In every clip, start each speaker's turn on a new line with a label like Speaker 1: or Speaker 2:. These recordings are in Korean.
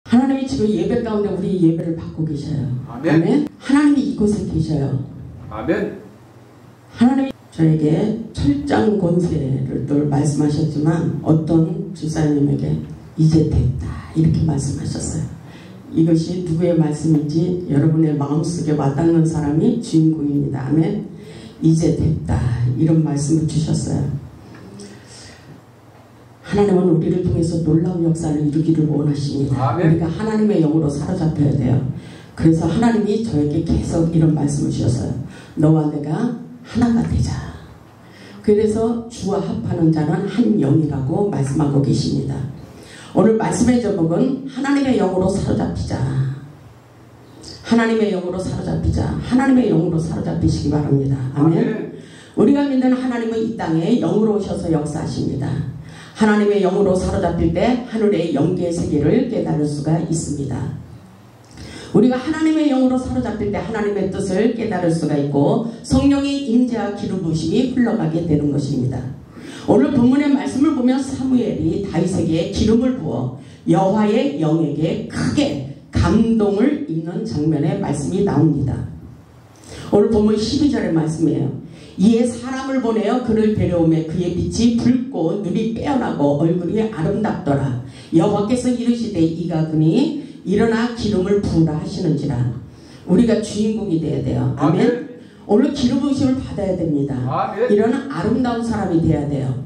Speaker 1: 하나님이 지금 예배 가운데 우리 예배를 받고 계셔요.
Speaker 2: 아멘.
Speaker 1: 아멘. 하나님이 이곳에 계셔요.
Speaker 2: 아멘.
Speaker 1: 하나님이 저에게 철장 권세를 또 말씀하셨지만 어떤 집사님에게 이제 됐다 이렇게 말씀하셨어요. 이것이 누구의 말씀인지 여러분의 마음속에 와닿는 사람이 주인공입니다. 아멘. 이제 됐다 이런 말씀을 주셨어요. 하나님은 우리를 통해서 놀라운 역사를 이루기를 원하십니다.
Speaker 2: 아멘.
Speaker 1: 우리가 하나님의 영으로 사로잡혀야 돼요. 그래서 하나님이 저에게 계속 이런 말씀을 주셨어요. 너와 내가 하나가 되자. 그래서 주와 합하는 자는 한 영이라고 말씀하고 계십니다. 오늘 말씀의 제목은 하나님의 영으로 사로잡히자. 하나님의 영으로 사로잡히자. 하나님의 영으로 사로잡히시기 바랍니다. 아멘.
Speaker 2: 아멘.
Speaker 1: 우리가 믿는 하나님은 이 땅에 영으로 오셔서 역사하십니다. 하나님의 영으로 사로잡힐 때 하늘의 영계의 세계를 깨달을 수가 있습니다. 우리가 하나님의 영으로 사로잡힐 때 하나님의 뜻을 깨달을 수가 있고 성령의 임재와 기름 부으심이 흘러가게 되는 것입니다. 오늘 본문의 말씀을 보면 사무엘이 다윗에게 기름을 부어 여호와의 영에게 크게 감동을 입는 장면의 말씀이 나옵니다. 오늘 본문 12절의 말씀이에요. 이에 사람을 보내어 그를 데려오매 그의 빛이 붉고 눈이 빼어나고 얼굴이 아름답더라. 여호와께서 이르시되 이가 그니 일어나 기름을 부으라 하시는지라. 우리가 주인공이 돼야 돼요. 아멘.
Speaker 2: 아멘.
Speaker 1: 오늘 기름 부으심을 받아야 됩니다.
Speaker 2: 아멘.
Speaker 1: 이런 아름다운 사람이 돼야 돼요.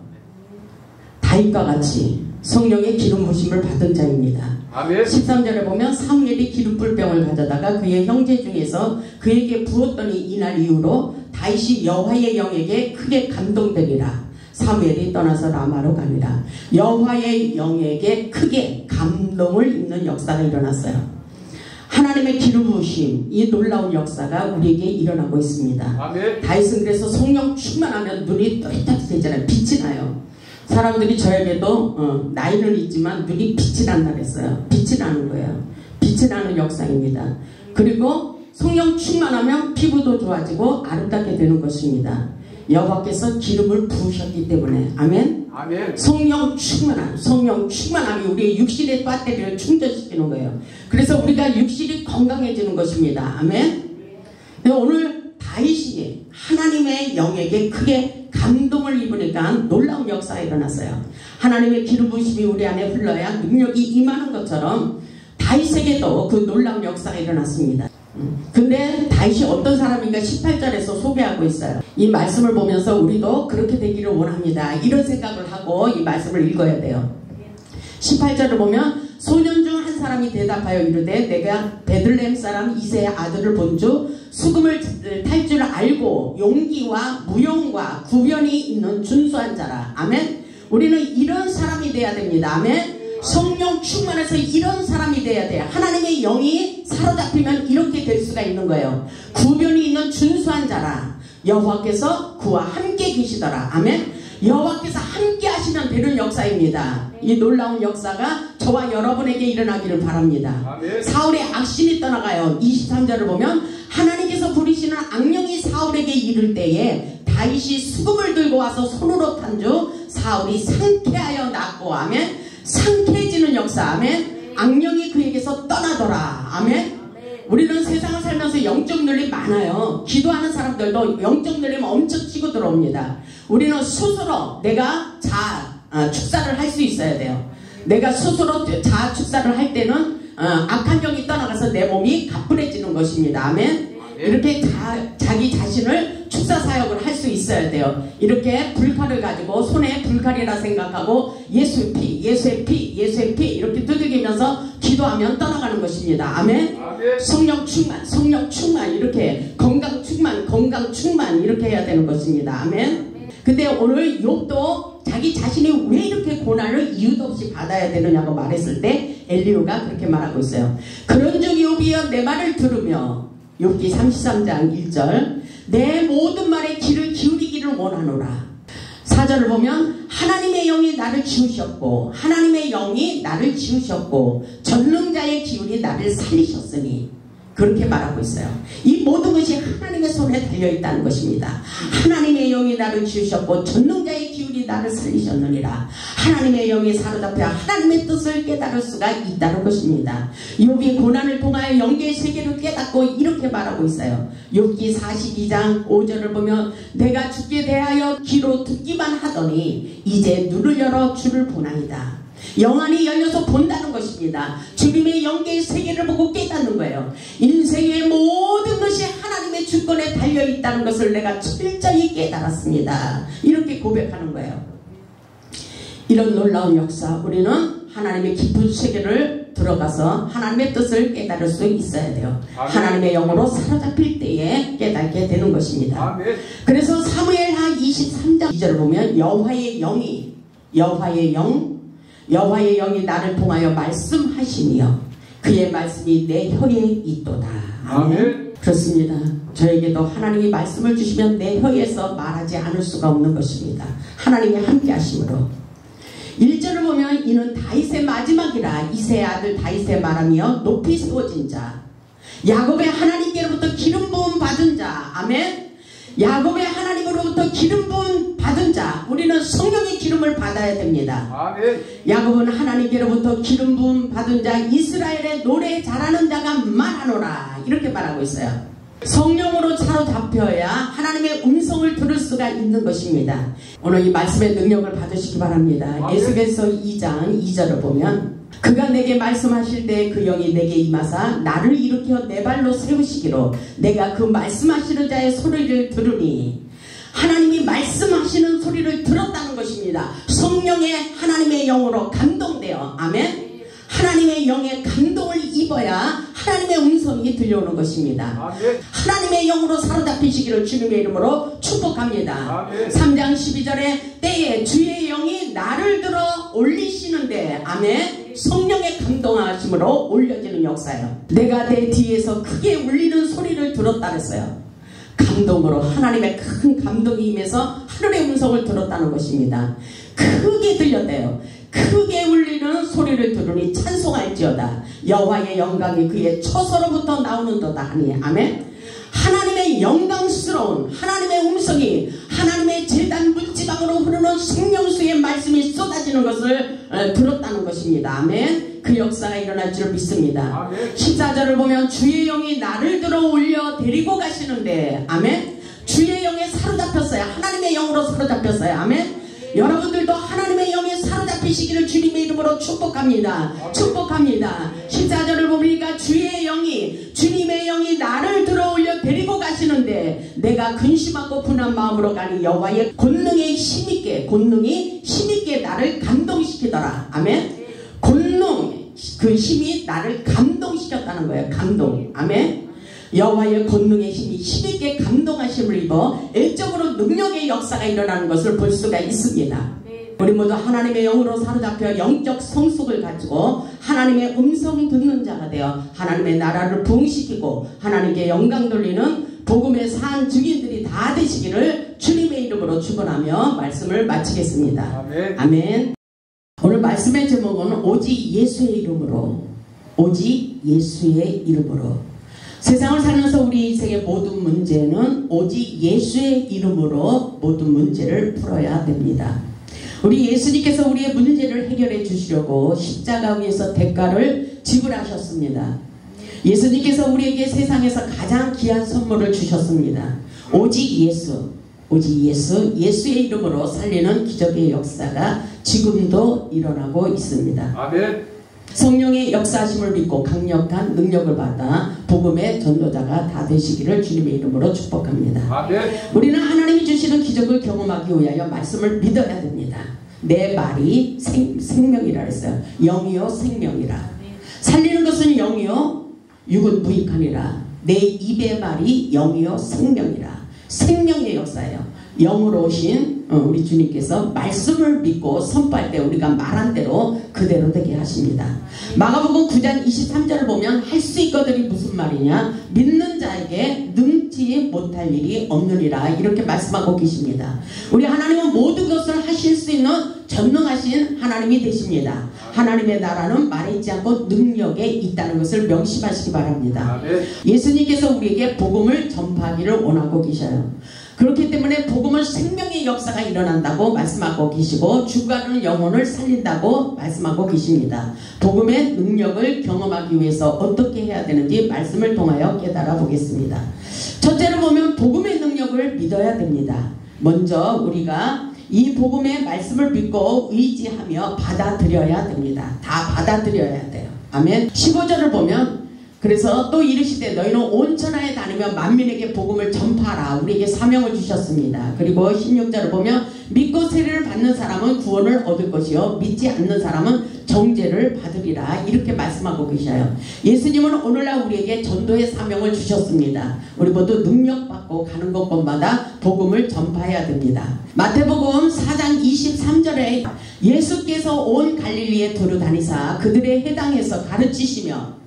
Speaker 1: 다윗과 같이 성령의 기름 부으심을 받은 자입니다.
Speaker 2: 아멘.
Speaker 1: 13절에 보면 사무엘이 기름불병을 가져다가 그의 형제 중에서 그에게 부었더니 이날 이후로 다윗이 여호와의 영에게 크게 감동되리라. 사무엘이 떠나서 라마로 가니라. 여호와의 영에게 크게 감동을 입는 역사가 일어났어요. 하나님의 기름 부으심, 이 놀라운 역사가 우리에게 일어나고 있습니다.
Speaker 2: 아멘.
Speaker 1: 다윗은 그래서 성령 충만하면 눈이 또렷하잖아요. 빛이 나요. 사람들이 저에게도 나이는 있지만 눈이 빛이 난다 그랬어요. 빛이 나는 거예요. 빛이 나는 역사입니다. 그리고 성령 충만하면 피부도 좋아지고 아름답게 되는 것입니다. 여호와께서 기름을 부으셨기 때문에. 아멘.
Speaker 2: 아멘.
Speaker 1: 성령 충만함이 우리의 육신의 배터리를 충전시키는 거예요. 그래서 우리가 육신이 건강해지는 것입니다. 아멘. 오늘 다윗이 하나님의 영에게 크게 감동을 입으니까 놀라운 역사가 일어났어요. 하나님의 기름 부으심이 우리 안에 흘러야 능력이 임하는 것처럼 다윗에게도 그 놀라운 역사가 일어났습니다. 근데 다윗이 어떤 사람인가 18절에서 소개하고 있어요. 이 말씀을 보면서 우리도 그렇게 되기를 원합니다. 이런 생각을 하고 이 말씀을 읽어야 돼요. 18절을 보면 소년 중 한 사람이 대답하여 이르되 내가 베들레헴 사람 이새의 아들을 본즉 수금을 탈 줄 알고 용기와 무용과 구변이 있는 준수한 자라. 아멘. 우리는 이런 사람이 돼야 됩니다. 아멘. 성령 충만해서 이런 사람이 돼야 돼요. 하나님의 영이 사로잡히면 이렇게 될 수가 있는 거예요. 구변이 있는 준수한 자라. 여호와께서 그와 함께 계시더라. 아멘. 여호와께서 함께 하시면 되는 역사입니다. 이 놀라운 역사가 저와 여러분에게 일어나기를 바랍니다.
Speaker 2: 아멘.
Speaker 1: 사울의 악신이 떠나가요. 23절을 보면 하나님께서 부리시는 악령이 사울에게 이를 때에 다윗이 수금을 들고 와서 손으로 탄주 사울이 상쾌하여 낫고. 아멘. 상쾌해지는 역사. 아멘. 악령이 그에게서 떠나더라. 아멘. 우리는 세상을 살면서 영적 눌림 많아요. 기도하는 사람들도 영적 눌림 엄청 치고 들어옵니다. 우리는 스스로 내가 축사를 할 수 있어야 돼요. 내가 스스로 축사를 할 때는 악한 영이 떠나가서 내 몸이 가뿐해지는 것입니다. 아멘. 이렇게 자기 자신을 축사 사역을 할 수 있어야 돼요. 이렇게 불칼을 가지고 손에 불칼이라 생각하고 예수의 피, 예수의 피, 예수의 피 이렇게 두들기면서 기도하면 떠나가는 것입니다. 아멘. 성령 충만 이렇게 건강 충만 이렇게 해야 되는 것입니다. 아멘. 근데 오늘 욥도 자기 자신이 왜 이렇게 고난을 이유도 없이 받아야 되느냐고 말했을 때 엘리후가 그렇게 말하고 있어요. 그런즉 욥이여 내 말을 들으며 욥기 33장 1절 내 모든 말에 귀를 기울이기를 원하노라. 4절을 보면 하나님의 영이 나를 지으셨고 하나님의 영이 나를 지으셨고 전능자의 기운이 나를 살리셨으니 그렇게 말하고 있어요. 이 모든 것이 하나님의 손에 달려있다는 것입니다. 하나님의 영이 나를 지으셨고 전능자의 기운이 나를 살리셨느니라. 하나님의 영이 사로잡혀 하나님의 뜻을 깨달을 수가 있다는 것입니다. 욥이 고난을 통하여 영계의 세계를 깨닫고 이렇게 말하고 있어요. 욥기 42장 5절을 보면 내가 주께 대하여 귀로 듣기만 하더니 이제 눈을 열어 주를 보나이다. 영안이 열려서 본다는 것입니다. 주님의 영계의 세계를 보고 깨닫는 거예요. 인생의 모든 것이 하나님의 주권에 달려있다는 것을 내가 철저히 깨달았습니다. 이렇게 고백하는 거예요. 이런 놀라운 역사, 우리는 하나님의 깊은 세계를 들어가서 하나님의 뜻을 깨달을 수 있어야 돼요. 아멘. 하나님의 영으로 사로잡힐 때에 깨닫게 되는 것입니다. 아멘. 그래서 사무엘하 23장 2절을 보면 여호와의 영이 나를 통하여 말씀하시며 그의 말씀이 내 혀에 있도다. 아멘. 그렇습니다. 저에게도 하나님이 말씀을 주시면 내 혀에서 말하지 않을 수가 없는 것입니다. 하나님이 함께 하심으로. 1절을 보면 이는 다윗의 마지막이라 이새의 아들 다윗의 말하며 높이 세워진 자, 야곱의 하나님께로부터 기름 부음 받은 자. 아멘. 야곱의 하나님으로부터 기름 부음 받은 자, 우리는 성령의 기름을 받아야 됩니다. 아멘. 야곱은 하나님께로부터 기름 부음 받은 자, 이스라엘의 노래 잘하는 자가 말하노라. 이렇게 말하고 있어요. 성령으로 사로잡혀야 하나님의 음성을 들을 수가 있는 것입니다. 오늘 이 말씀의 능력을 받으시기 바랍니다. 에스겔서 2장 2절을 보면 그가 내게 말씀하실 때 그 영이 내게 임하사 나를 일으켜 내 발로 세우시기로 내가 그 말씀하시는 자의 소리를 들으니, 하나님이 말씀하시는 소리를 들었다는 것입니다. 성령의 하나님의 영으로 감동되어, 아멘. 하나님의 영의 감동을 입어야 하나님의 음성이 들려오는 것입니다. 아멘. 하나님의 영으로 사로잡히시기를 주님의 이름으로 축복합니다. 아멘. 3장 12절에 때에 주의 영이 나를 들어 올리시는데, 아멘. 성령의 감동하심으로 올려지는 역사예요. 내가 내 뒤에서 크게 울리는 소리를 들었다 그랬어요. 감동으로, 하나님의 큰 감동이 임해서 하늘의 음성을 들었다는 것입니다. 크게 들렸대요. 크게 울리는 소리를 들으니 찬송할지어다. 여호와의 영광이 그의 처소로부터 나오는도다 하니, 아멘. 하나님의 영광스러운 하나님의 음성이 하나님의 제단 문지방으로 흐르는 생명수의 말씀이 쏟아지는 것을 들었다는 것입니다. 아멘. 그 역사가 일어날 줄 믿습니다. 아멘. 14절을 보면 주의 영이 나를 들어 올려 데리고 가시는데, 아멘. 주의 영에 사로잡혔어요. 하나님의 영으로 사로잡혔어요. 아멘. 여러분들도 하나님의 영에 사로잡히시기를 주님의 이름으로 축복합니다. 축복합니다. 14절을 보니까 주의 영이, 주님의 영이 나를 들어올려 데리고 가시는데 내가 근심하고 분한 마음으로 가니 여호와의 권능이 힘있게 나를 감동시키더라. 아멘. 권능, 그 힘이 나를 감동시켰다는 거예요. 감동. 아멘. 여호와의 권능의 힘이 힘있게 감동하심을 입어 일적으로 능력의 역사가 일어나는 것을 볼 수가 있습니다. 우리 모두 하나님의 영으로 사로잡혀 영적 성숙을 가지고 하나님의 음성 듣는 자가 되어 하나님의 나라를 부흥시키고 하나님께 영광 돌리는 복음의 산 증인들이 다 되시기를 주님의 이름으로 축원하며 말씀을 마치겠습니다. 아멘. 아멘. 오늘 말씀의 제목은 오직 예수의 이름으로, 오직 예수의 이름으로. 세상을 살면서 우리 인생의 모든 문제는 오직 예수의 이름으로 모든 문제를 풀어야 됩니다. 우리 예수님께서 우리의 문제를 해결해 주시려고 십자가 위에서 대가를 지불하셨습니다. 예수님께서 우리에게 세상에서 가장 귀한 선물을 주셨습니다. 오직 예수, 예수의 이름으로 살리는 기적의 역사가 지금도 일어나고 있습니다. 아멘. 성령의 역사하심을 믿고 강력한 능력을 받아 복음의 전도자가 다 되시기를 주님의 이름으로 축복합니다. 아멘. 우리는 하나님이 주시는 기적을 경험하기 위하여 말씀을 믿어야 됩니다. 내 말이 생명이라 했어요. 영이요 생명이라. 살리는 것은 영이요 육은 무익하니라. 내 입의 말이 영이요 생명이라. 생명의 역사예요. 영으로 오신 우리 주님께서 말씀을 믿고 선포할 때 우리가 말한 대로 그 그대로 되게 하십니다. 마가복음 9장 23절을 보면 할 수 있거든이 무슨 말이냐, 믿는 자에게 능치 못할 일이 없느니라 이렇게 말씀하고 계십니다. 우리 하나님은 모든 것을 하실 수 있는 전능하신 하나님이 되십니다. 하나님의 나라는 말에 있지 않고 능력에 있다는 것을 명심하시기 바랍니다. 예수님께서 우리에게 복음을 전파하기를 원하고 계셔요. 그렇기 때문에 복음은 생명의 역사가 일어난다고 말씀하고 계시고 죽어가는 영혼을 살린다고 말씀하고 계십니다. 복음의 능력을 경험하기 위해서 어떻게 해야 되는지 말씀을 통하여 깨달아 보겠습니다. 첫째로 보면 복음의 능력을 믿어야 됩니다. 먼저 우리가 이 복음의 말씀을 믿고 의지하며 받아들여야 됩니다. 다 받아들여야 돼요. 아멘. 15절을 보면 그래서 또 이르시되 너희는 온 천하에 다니며 만민에게 복음을 전파하라. 우리에게 사명을 주셨습니다. 그리고 16절을 보면 믿고 세례를 받는 사람은 구원을 얻을 것이요 믿지 않는 사람은 정죄를 받으리라. 이렇게 말씀하고 계셔요. 예수님은 오늘날 우리에게 전도의 사명을 주셨습니다. 우리 모두 능력받고 가는 곳곳마다 복음을 전파해야 됩니다. 마태복음 4장 23절에 예수께서 온 갈릴리에 두루 다니사 그들의 해당에서 가르치시며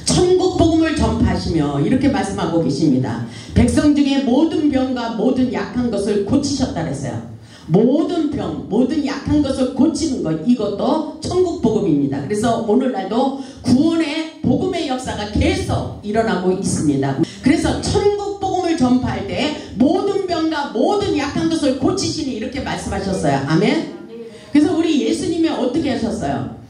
Speaker 1: 천국 복음을 전파하시며 이렇게 말씀하고 계십니다. 백성 중에 모든 병과 모든 약한 것을 고치셨다 그랬어요. 모든 병, 모든 약한 것을 고치는 것, 이것도 천국 복음입니다. 그래서 오늘날도 구원의 복음의 역사가 계속 일어나고 있습니다. 그래서 천국 복음을 전파할 때 모든 병과 모든 약한 것을 고치시니 이렇게 말씀하셨어요. 아멘. 그래서 우리 예수님이 어떻게 하셨어요?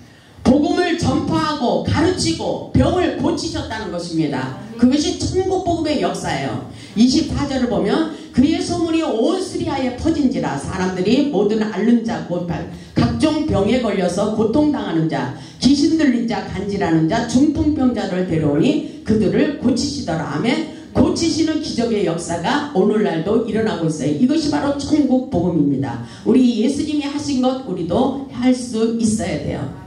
Speaker 1: 복음을 전파하고 가르치고 병을 고치셨다는 것입니다. 그것이 천국 복음의 역사예요. 24절을 보면 그의 소문이 온 시리아에 퍼진지라 사람들이 모든 앓는 자 곧 각종 병에 걸려서 고통당하는 자 귀신 들린 자 간질하는 자 중풍병자를 데려오니 그들을 고치시더라. 아멘. 고치시는 기적의 역사가 오늘날도 일어나고 있어요. 이것이 바로 천국 복음입니다. 우리 예수님이 하신 것 우리도 할 수 있어야 돼요.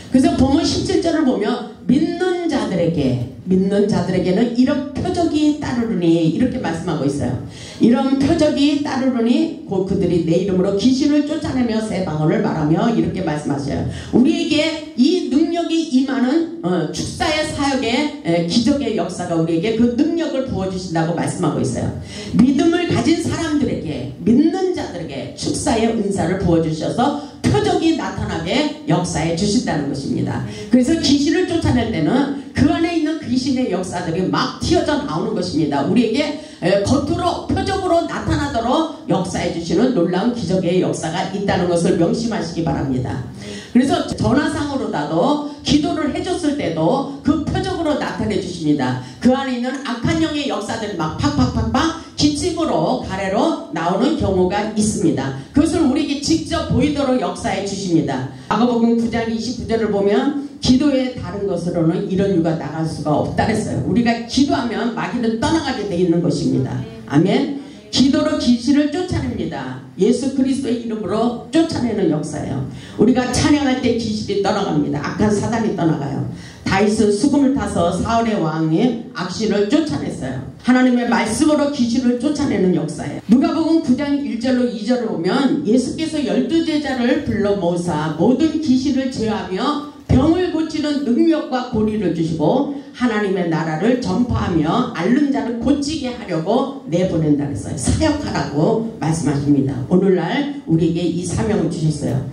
Speaker 1: 그래서 보면 17절을 보면 믿는 자들에게는 이런 표적이 따르르니 이렇게 말씀하고 있어요. 이런 표적이 따르르니 곧 그들이 내 이름으로 귀신을 쫓아내며 새 방언을 말하며 이렇게 말씀하셔요. 우리에게 이 능력이 임하는 축사의 사역의 기적의 역사가 우리에게 그 능력을 부어주신다고 말씀하고 있어요. 믿음을 가진 사람들에게 믿는 자들에게 축사의 은사를 부어주셔서 표적이 나타나게 역사해 주신다는 것입니다. 그래서 귀신을 쫓아낼 때는 그 안에 있는 귀신의 역사들이 막 튀어져 나오는 것입니다. 우리에게 겉으로 표적으로 나타나도록 역사해 주시는 놀라운 기적의 역사가 있다는 것을 명심하시기 바랍니다. 그래서 전화상으로라도 기도를 해줬을 때도 그 표적으로 나타내 주십니다. 그 안에 있는 악한 영의 역사들이 막 팍팍팍팍 기침으로 가래로 나오는 경우가 있습니다. 그것을 우리에게 직접 보이도록 역사해 주십니다. 마가복음 9장 29절을 보면 기도에 다른 것으로는 이런 유가 나갈 수가 없다 그랬어요. 우리가 기도하면 마귀는 떠나가게 돼 있는 것입니다. 아멘. 기도로 귀신을 쫓아냅니다. 예수 그리스도의 이름으로 쫓아내는 역사예요. 우리가 찬양할 때 귀신이 떠나갑니다. 악한 사단이 떠나가요. 다윗은 수금을 타서 사울의 왕의 악신을 쫓아냈어요. 하나님의 말씀으로 귀신을 쫓아내는 역사예요. 누가복음 9장 1절로 2절을 보면 예수께서 12제자를 불러 모으사 모든 귀신을 제어하며 병을 고치는 능력과 권위를 주시고 하나님의 나라를 전파하며 앓는 자를 고치게 하려고 내보낸다 그랬어요. 사역하라고 말씀하십니다. 오늘날 우리에게 이 사명을 주셨어요.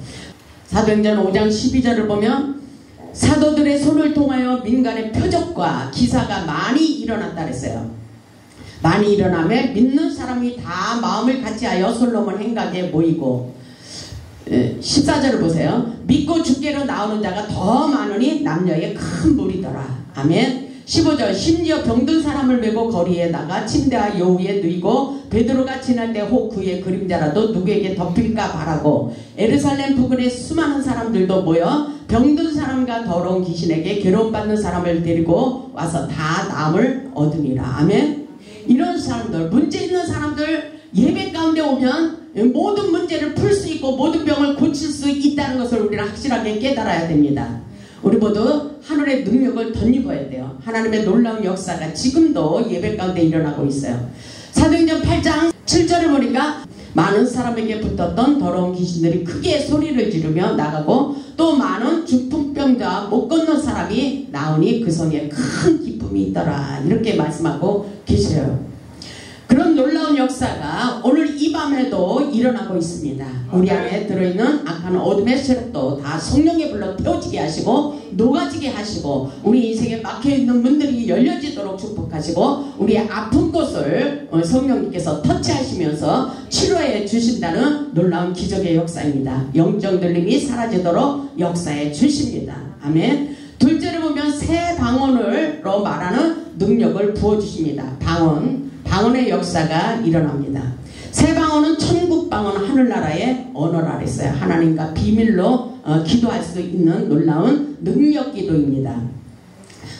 Speaker 1: 사도행전 5장 12절을 보면 사도들의 손을 통하여 민간의 표적과 기사가 많이 일어났다 그랬어요. 많이 일어나며 믿는 사람이 다 마음을 같이하여 솔로몬 행각에 모이고 14절을 보세요. 믿고 주께로 나오는 자가 더 많으니 남녀의 큰 무리더라. 아멘. 15절 심지어 병든 사람을 메고 거리에 나가 침대와 여우에 누이고 베드로가 지날 때 혹 그의 그림자라도 누구에게 덮일까 바라고 예루살렘 부근에 수많은 사람들도 모여 병든 사람과 더러운 귀신에게 괴로움받는 사람을 데리고 와서 다 나음을 얻으니라. 아멘. 이런 사람들, 문제 있는 사람들 예배 가운데 오면 모든 문제를 풀 수 있고 모든 병을 고칠 수 있다는 것을 우리는 확실하게 깨달아야 됩니다. 우리 모두 하늘의 능력을 덧입어야 돼요. 하나님의 놀라운 역사가 지금도 예배 가운데 일어나고 있어요. 사도행전 8장 7절을 보니까 많은 사람에게 붙었던 더러운 귀신들이 크게 소리를 지르며 나가고 또 많은 중풍병자 못 걷는 사람이 나오니 그 성에 큰 기쁨이 있더라. 이렇게 말씀하고 계셔요. 그런 놀라운 역사가 오늘 이 밤에도 일어나고 있습니다. 우리 안에 들어있는 악한 어둠의 세력도 다 성령의 불로 태워지게 하시고 녹아지게 하시고 우리 인생에 막혀있는 문들이 열려지도록 축복하시고 우리의 아픈 곳을 성령님께서 터치하시면서 치료해 주신다는 놀라운 기적의 역사입니다. 영적 들림이 사라지도록 역사해 주십니다. 아멘. 둘째로 보면 새 방언으로 말하는 능력을 부어주십니다. 방언의 역사가 일어납니다. 새 방언은 천국 방언, 하늘나라의 언어라 그랬어요. 하나님과 비밀로 기도할 수 있는 놀라운 능력 기도입니다.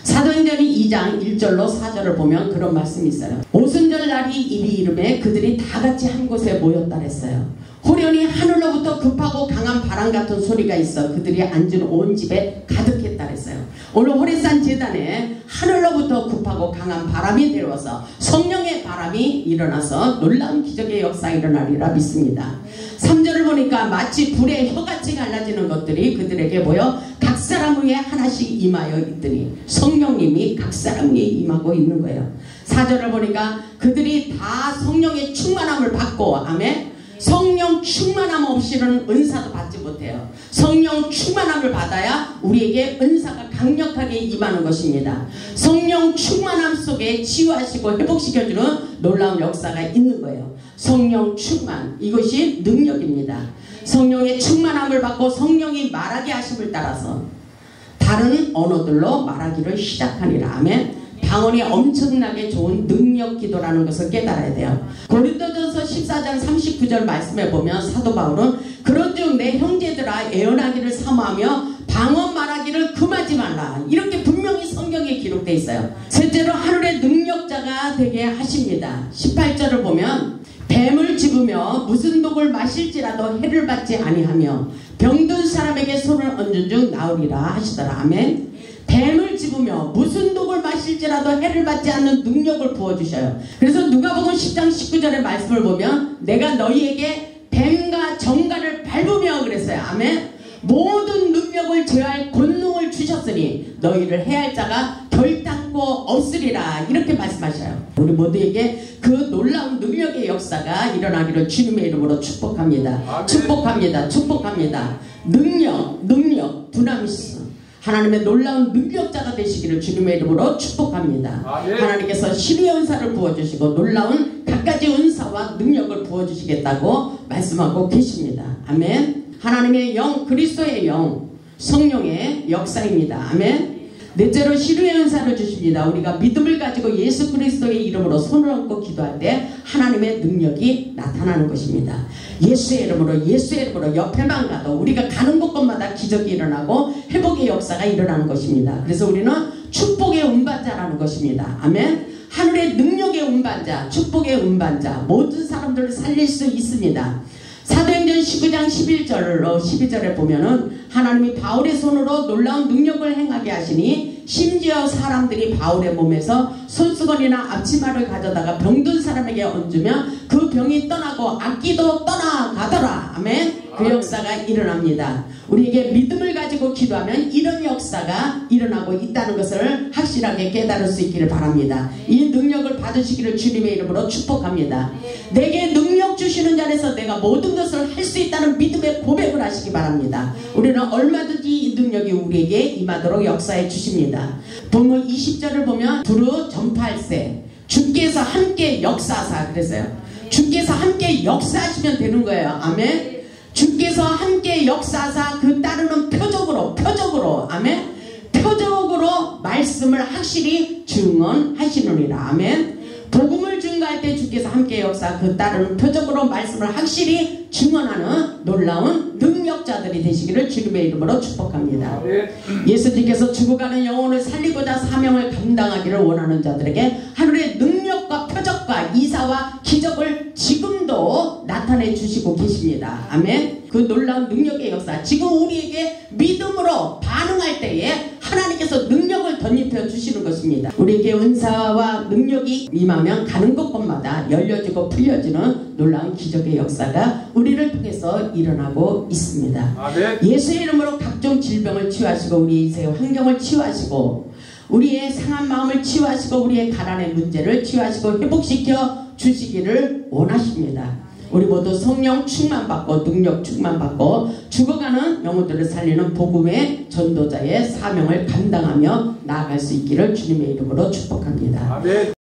Speaker 1: 사도행전 2장 1절로 4절을 보면 그런 말씀이 있어요. 오순절 날이 이리 이름에 그들이 다 같이 한 곳에 모였다 그랬어요. 호련히 하늘로부터 급하고 강한 바람 같은 소리가 있어 그들이 앉은 온 집에 가득했다 그랬어요. 오늘 호레산 제단에 하늘로부터 급하고 강한 바람이 내려와서 성령의 바람이 일어나서 놀라운 기적의 역사가 일어나리라 믿습니다. 3절을 보니까 마치 불의 혀같이 갈라지는 것들이 그들에게 보여 각 사람 위에 하나씩 임하여 있더니 성령님이 각 사람 위에 임하고 있는 거예요. 4절을 보니까 그들이 다 성령의 충만함을 받고 아멘. 성령 충만함 없이는 은사도 받지 못해요. 성령 충만함을 받아야 우리에게 은사가 강력하게 임하는 것입니다. 성령 충만함 속에 치유하시고 회복시켜주는 놀라운 역사가 있는 거예요. 성령 충만, 이것이 능력입니다. 성령의 충만함을 받고 성령이 말하게 하심을 따라서 다른 언어들로 말하기를 시작하니라. 아멘. 방언이 엄청나게 좋은 능력 기도라는 것을 깨달아야 돼요. 고린도전서 14장 39절 말씀에 보면 사도 바울은 그런즉 내 형제들아 애언하기를 사모하며 방언 말하기를 금하지 말라. 이렇게 분명히 성경에 기록되어 있어요. 셋째로 하늘의 능력자가 되게 하십니다. 18절을 보면 뱀을 집으며 무슨 독을 마실지라도 해를 받지 아니하며 병든 사람에게 손을 얹은 중 나으리라 하시더라. 아멘. 뱀을 집으며 무슨 독을 마실지라도 해를 받지 않는 능력을 부어주셔요. 그래서 누가복음 10장 19절의 말씀을 보면 내가 너희에게 뱀과 정갈을 밟으며 그랬어요. 아멘. 모든 능력을 제어할 권능을 주셨으니 너희를 해할 자가 결단코 없으리라. 이렇게 말씀하셔요. 우리 모두에게 그 놀라운 능력의 역사가 일어나기를 주님의 이름으로 축복합니다. 아멘. 축복합니다. 축복합니다. 능력, 두나미스. 하나님의 놀라운 능력자가 되시기를 주님의 이름으로 축복합니다. 아멘. 하나님께서 신의 은사를 부어주시고 놀라운 갖가지 은사와 능력을 부어주시겠다고 말씀하고 계십니다. 아멘. 하나님의 영, 그리스도의 영, 성령의 역사입니다. 아멘. 넷째로 신의 은사를 주십니다. 우리가 믿음을 가지고 예수 그리스도의 이름으로 손을 얹고 기도할 때 하나님의 능력이 나타나는 것입니다. 예수의 이름으로 옆에만 가도 우리가 가는 곳곳마다 기적이 일어나고 회복의 역사가 일어나는 것입니다. 그래서 우리는 축복의 운반자라는 것입니다. 아멘. 하늘의 능력의 운반자, 축복의 운반자, 모든 사람들을 살릴 수 있습니다. 사도행전 19장 12절에 보면은 하나님이 바울의 손으로 놀라운 능력을 행하게 하시니 심지어 사람들이 바울의 몸에서 손수건이나 앞치마를 가져다가 병든 사람에게 얹으면 그 병이 떠나고 악기도 떠나가더라. 아멘. 그 역사가 일어납니다. 우리에게 믿음을 가지고 기도하면 이런 역사가 일어나고 있다는 것을 확실하게 깨달을 수 있기를 바랍니다. 이 능력을 받으시기를 주님의 이름으로 축복합니다. 내게 능력 주시는 자리에서 내가 모든 것을 할 수 있다는 믿음의 고백을 하시기 바랍니다. 우리는 얼마든지 이 능력이 우리에게 임하도록 역사해 주십니다. 본문 20절을 보면 두루 전파할세 주께서 함께 역사하사 그랬어요. 주께서 함께 역사하시면 되는 거예요. 아멘. 주께서 함께 역사하사 그 따르는 표적으로 아멘. 표적으로 말씀을 확실히 증언하시느니라. 아멘. 복음을 증거할 때 주께서 함께 역사 그 따르는 표적으로 말씀을 확실히 증언하는 놀라운 능력자들이 되시기를 주님의 이름으로 축복합니다. 예수님께서 죽어가는 영혼을 살리고자 사명을 감당하기를 원하는 자들에게 하늘의 능력과 표적과 이사와 기적을 지금도 나타내 주시고 계십니다. 아멘. 그 놀라운 능력의 역사 지금 우리에게 믿음으로 반응할 때에 하나님께서 능력을 덧입혀 주시는 것입니다. 우리에게 은사와 능력이 임하면 가는 곳곳마다 열려지고 풀려지는 놀라운 기적의 역사가 우리를 통해서 일어나고 있습니다.
Speaker 2: 아멘.
Speaker 1: 예수의 이름으로 각종 질병을 치유하시고 우리 인생의 환경을 치유하시고 우리의 상한 마음을 치유하시고 우리의 가난의 문제를 치유하시고 회복시켜 주시기를 원하십니다. 우리 모두 성령 충만받고 능력 충만받고 죽어가는 영혼들을 살리는 복음의 전도자의 사명을 감당하며 나아갈 수 있기를 주님의 이름으로 축복합니다.
Speaker 2: 아멘.